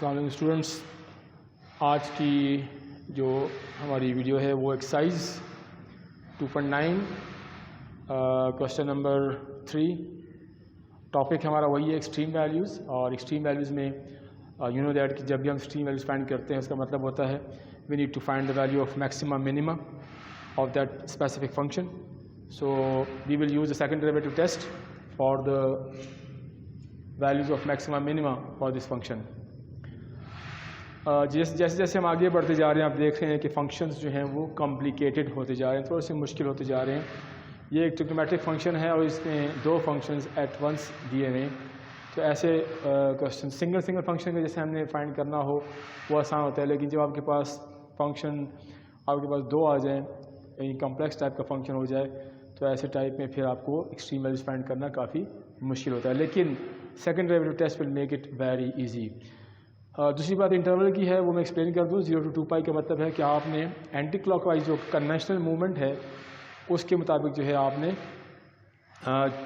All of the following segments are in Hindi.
अस्सलाम वालेकुम स्टूडेंट्स, आज की जो हमारी वीडियो है वो एक्सरसाइज 2.9 क्वेश्चन नंबर 3। टॉपिक हमारा वही है एक्सट्रीम वैल्यूज़। और एक्सट्रीम वैल्यूज़ में यू नो दैट कि जब भी हम एक्सट्रीम वैल्यूज़ फाइंड करते हैं उसका मतलब होता है we need to find the value of maximum minimum of that specific function. So we will use the second derivative test for the values of maximum minimum for this function. जैसे जैसे हम आगे बढ़ते जा रहे हैं आप देख रहे हैं कि फंक्शंस जो हैं वो कॉम्प्लिकेटेड होते जा रहे हैं, थोड़े से मुश्किल होते जा रहे हैं। ये एक ट्रिग्नोमेट्रिक फंक्शन है और इसमें दो फंक्शंस एट वंस दिए हुए हैं। तो ऐसे क्वेश्चन सिंगल फंक्शन का जैसे हमने फाइंड करना हो वो आसान होता है, लेकिन जब आपके पास फंक्शन आपके पास दो आ जाएँ, कहीं कम्प्लेक्स टाइप का फंक्शन हो जाए, तो ऐसे टाइप में फिर आपको एक्सट्रीम वैल्यूज फाइंड करना काफ़ी मुश्किल होता है। लेकिन second derivative test will make it very easy. दूसरी बात इंटरवल की है, वो मैं एक्सप्लेन कर दूँ। 0 to 2π का मतलब है कि आपने एंटी क्लॉकवाइज जो कन्वेंशनल मूवमेंट है उसके मुताबिक जो है आपने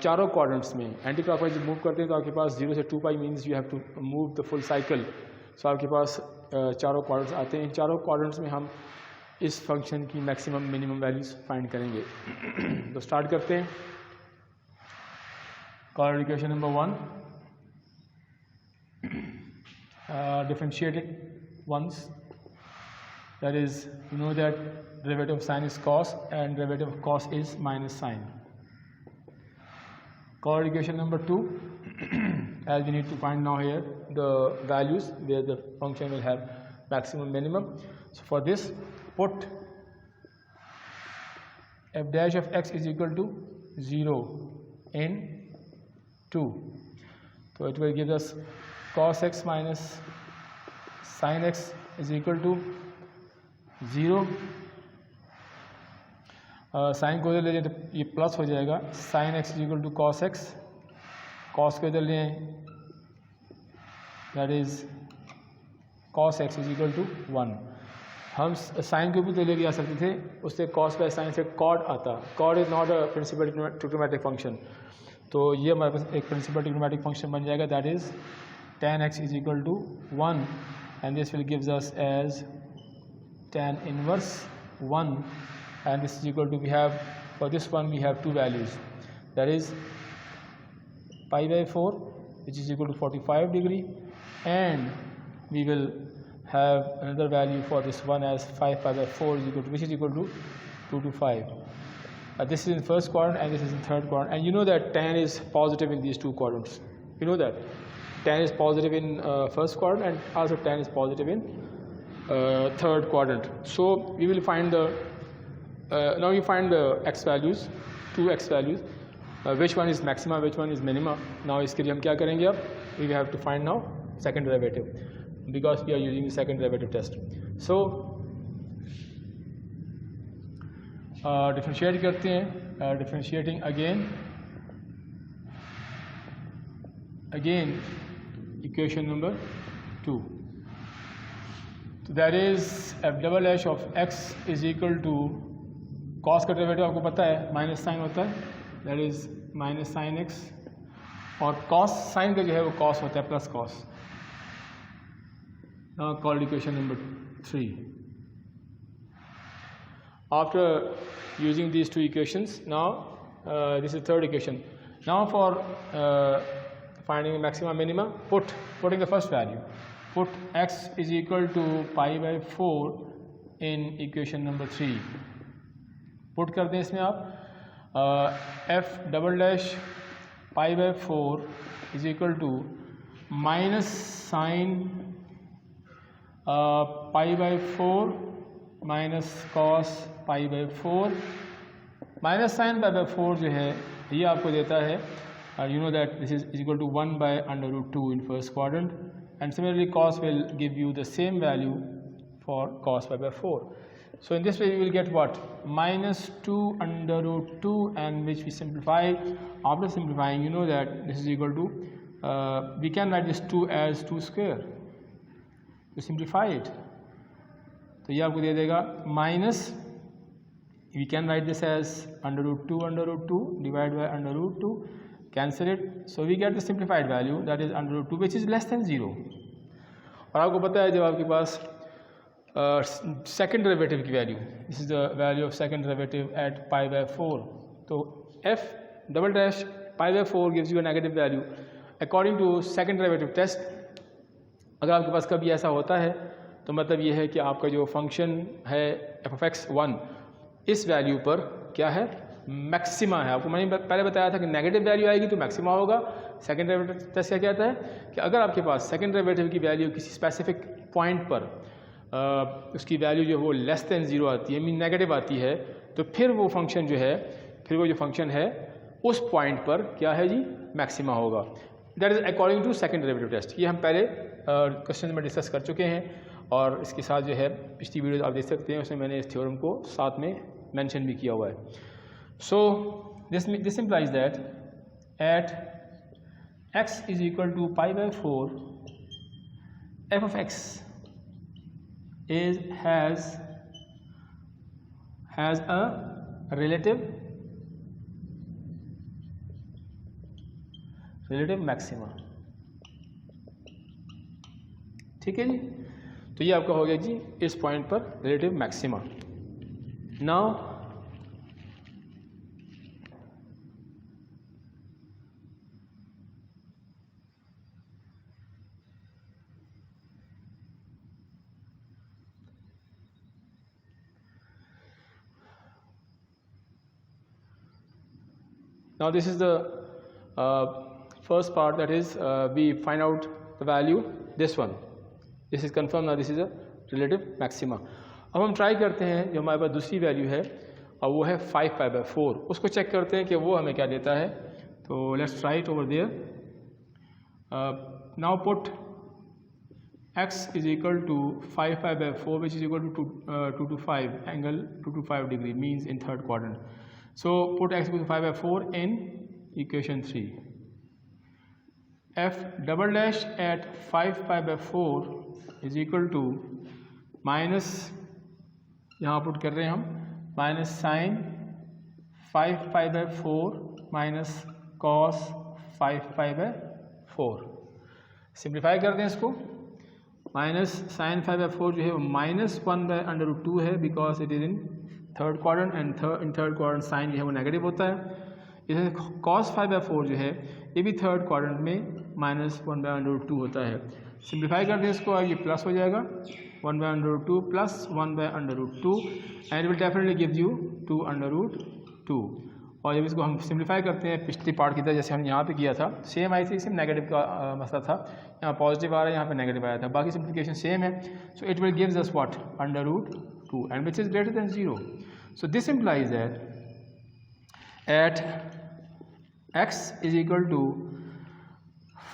चारों क्वाड्रेंट्स में एंटी क्लॉकवाइज मूव करते हैं तो आपके पास 0 से 2π means you have to move the full cycle. So आपके पास चारों क्वाड्रेंट्स आते हैं। इन चारों क्वाड्रेंट्स में हम इस फंक्शन की मैक्सिमम मिनिमम वैल्यूज फाइंड करेंगे। तो स्टार्ट करते हैं। Coordinate equation number 1, differentiated ones, that is you know that derivative of sine is cos and derivative of cos is minus sine. Coordinate equation number 2 as we need to find now here the values where the function will have maximum minimum. So for this put f dash of x is equal to 0 in 2, so it will give us cos x minus sin x is equal to 0। Sign को इधर ले जाए तो ये प्लस हो जाएगा, sin x is equal to cos x, cos को इधर ले आए that is cos x is equal to 1। हम साइन को भी तो लेके आ सकते थे, उससे cos बाय sin से cot आता। cot is not a principal trigonometric function, तो ये हमारे पास एक प्रिंसिपल ट्रिग्नोमेट्रिक फंक्शन बन जाएगा that is tan x is equal to 1 and this will gives us as tan inverse 1 and this is equal to, we have for this one we have two values, that is pi by 4 which is equal to 45 degree, and we will have another value for this one as 5 pi by 4 is equal to, which is equal to 2 to 5. This is in first quadrant and this is in third quadrant, and you know that tan is positive in these two quadrants. You know that tan is positive in first quadrant and also tan is positive in third quadrant. So we will find the now we find the x values, two x values, which one is maxima, which one is minima. Now इसके लिए हम क्या करेंगे, अब we have to find now second derivative because we are using the second derivative test. So differentiate करते हैं, differentiating again equation number 2, so that is f double dash of x is equal to cos का डेरिवेटिव आपको पता है माइनस साइन होता है, that is minus sine x, और cos साइन का जो है वो cos होता है plus cos. Now called equation number 3. After using these two equations, now this is third equation. Now for finding maximum minimum, putting the first value, put x is equal to pi by 4 in equation number 3. Put कर दें इसमें आप f double dash pi by 4 is equal to minus sine pi by 4 minus cos pi by 4, minus sine pi by 4 जो है ये आपको देता है you know that this is equal to 1 by under root 2 in first quadrant, and similarly cos will give you the same value for cos pi by 4. So in this way we will get what, minus 2 under root 2, and which we simplify. After simplifying, you know that this is equal to we can write this 2 as 2 square to simplify it. तो ये आपको दे देगा minus, we can write this as under root 2 divided by under root 2, cancel it, so we get the simplified value that is under root 2 which is less than 0. और आपको पता है जब आपके पास सेकंड डेरिवेटिव की वैल्यू, this is the value of second derivative at pi by 4, तो F double dash pi by 4 gives you a negative value according to second derivative test. अगर आपके पास कभी ऐसा होता है तो मतलब ये है कि आपका जो फंक्शन है एफ ऑफ एक्स 1 इस वैल्यू पर क्या है, मैक्सिमा है। आपको मैंने पहले बताया था कि नेगेटिव वैल्यू आएगी तो मैक्सिमा होगा। सेकंड डेरिवेटिव टेस्ट क्या कहता है कि अगर आपके पास सेकंड डेरिवेटिव की वैल्यू किसी स्पेसिफिक पॉइंट पर उसकी वैल्यू जो वो लेस देन 0 आती है, मीन नेगेटिव आती है, तो फिर वो फंक्शन जो है, फिर वो जो फंक्शन है उस पॉइंट पर क्या है जी, मैक्सिमा होगा। That is according to second derivative test. ये हम पहले क्वेश्चन में डिस्कस कर चुके हैं और इसके साथ जो है पिछली वीडियोज आप देख सकते हैं, उसमें मैंने इस थ्योरम को साथ में मेंशन भी किया हुआ है। सो this implies that at x is equal to pi by 4 f of x has a relative maxima. ठीक है जी, तो ये आपका हो गया जी इस पॉइंट पर relative maxima. Now this is the first part, that is we find out the value, this one, this is confirmed, now this is a relative maxima। अब हम ट्राई करते हैं जो हमारे पास दूसरी वैल्यू है और वो है 5 पाई बाय 4, उसको चेक करते हैं कि वो हमें क्या देता है। तो let's try it over there. Now put x is equal to 5 pi by 4 which is equal to 2 to 5 angle 2 to 5 degree, means in third quadrant. So put x equal to 5 by 4 in equation 3. F double dash at 5 pi by 4 is equal to minus, यहाँ पुट कर रहे हैं हम, minus sine 5 pi by 4 minus cos 5 pi by 4। Simplify कर दें इसको, माइनस साइन 5 by 4 जो है वो माइनस 1 by अंडर रूट 2 है, because it is in third quadrant and in third quadrant sine जो है वो नेगेटिव होता है। इसे कॉस 5 by 4 जो है ये भी थर्ड क्वाड्रेंट में माइनस 1 by अंडर रूट 2 होता है। सिंप्लीफाई कर दें इसको और ये प्लस हो जाएगा 1 by under root 2 plus 1 by under root 2 and will definitely give you 2 under root 2। और जब इसको हम सिंप्लीफाई करते हैं पिछली पार्ट की तरह जैसे हम यहाँ पे किया था, सेम आई थी, सेम नेगेटिव का मसला था, यहाँ पॉजिटिव आ रहा है, यहाँ पे नेगेटिव आया था, बाकी सिंप्लीफिकेशन सेम है। So it will gives us what, under root 2 and which is greater than 0। So this implies that at x is equal to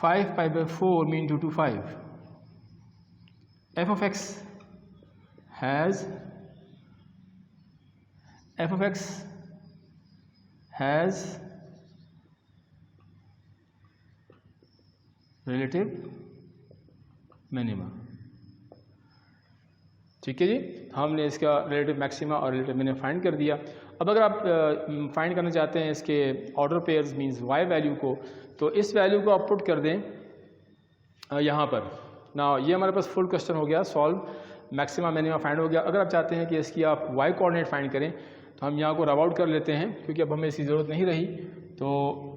5 pi by 4 mean 2 to 5, f of x has relative minima. ठीक है जी, हमने इसका रिलेटिव मैक्सिमा और रिलेटिव मिनिमा फाइंड कर दिया। अब अगर आप फाइंड करना चाहते हैं इसके order pairs means y value को, तो इस वैल्यू को आप पुट कर दें यहाँ पर। ना ये हमारे पास फुल क्वेश्चन हो गया सॉल्व, मैक्सिमा मिनिमा फाइंड हो गया। अगर आप चाहते हैं कि इसकी आप y कोऑर्डिनेट फाइंड करें तो हम यहाँ को रब आउट कर लेते हैं, क्योंकि अब हमें इसकी ज़रूरत नहीं रही। तो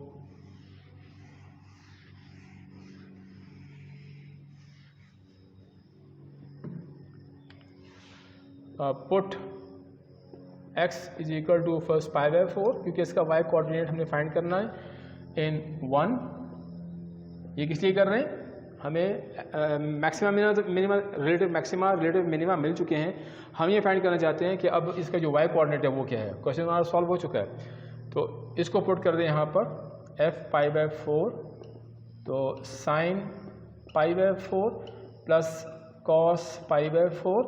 put x is equal to first pi by 4, क्योंकि इसका y कोऑर्डिनेट हमने फाइंड करना है इन 1। ये किस लिए कर रहे हैं, हमें maxima minima relative maxima relative minima मिल चुके हैं, हम ये फाइंड करना चाहते हैं कि अब इसका जो y कोऑर्डिनेट है वो क्या है। क्वेश्चन हमारा सॉल्व हो चुका है, तो इसको पुट कर दें यहाँ पर f पाई बाय 4, तो sign pi by 4 plus cos pi by 4,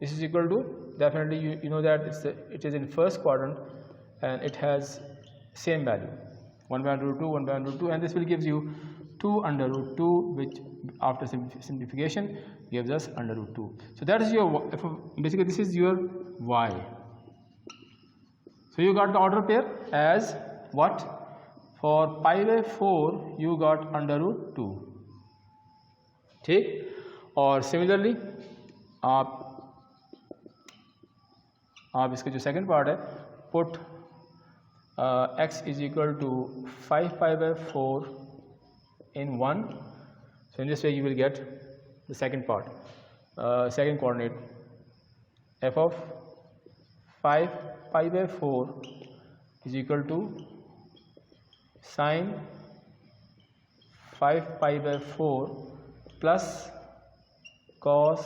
this is equal to, definitely you know that it is in first quadrant and it has same value 1 by under root 2, 1 by under root 2, and this will gives you 2 under root 2, which after simplification gives us under root 2. So that is your, basically this is your y. So you got the order pair as what, for pi by 4 you got under root 2। ठीक, और सिमिलरली आप इसका जो सेकंड पार्ट है, put x is equal to 5π/4 in 1. So in this way you will get the second part, second coordinate, f of 5π/4 is equal to sine 5π/4 plus cos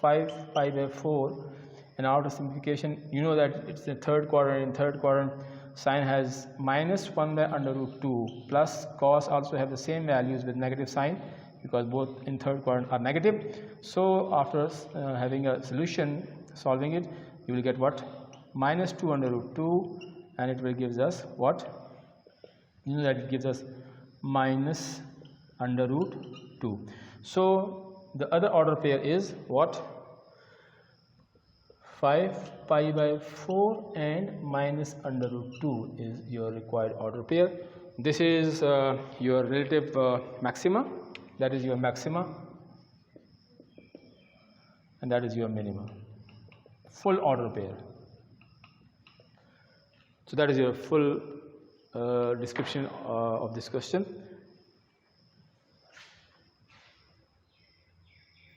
5π/4, and after simplification you know that it's the third quadrant. In third quadrant sine has -1/√2 plus cos also have the same values with negative sign because both in third quadrant are negative. So after having a solution, solving it, you will get what? -2/√2, and it will gives us what? You know that it gives us -√2. So the other order pair is what? 5π/4 and -√2 is your required order pair. This is your relative maxima, that is your maxima, and that is your minima, full order pair. So that is your full description of this question.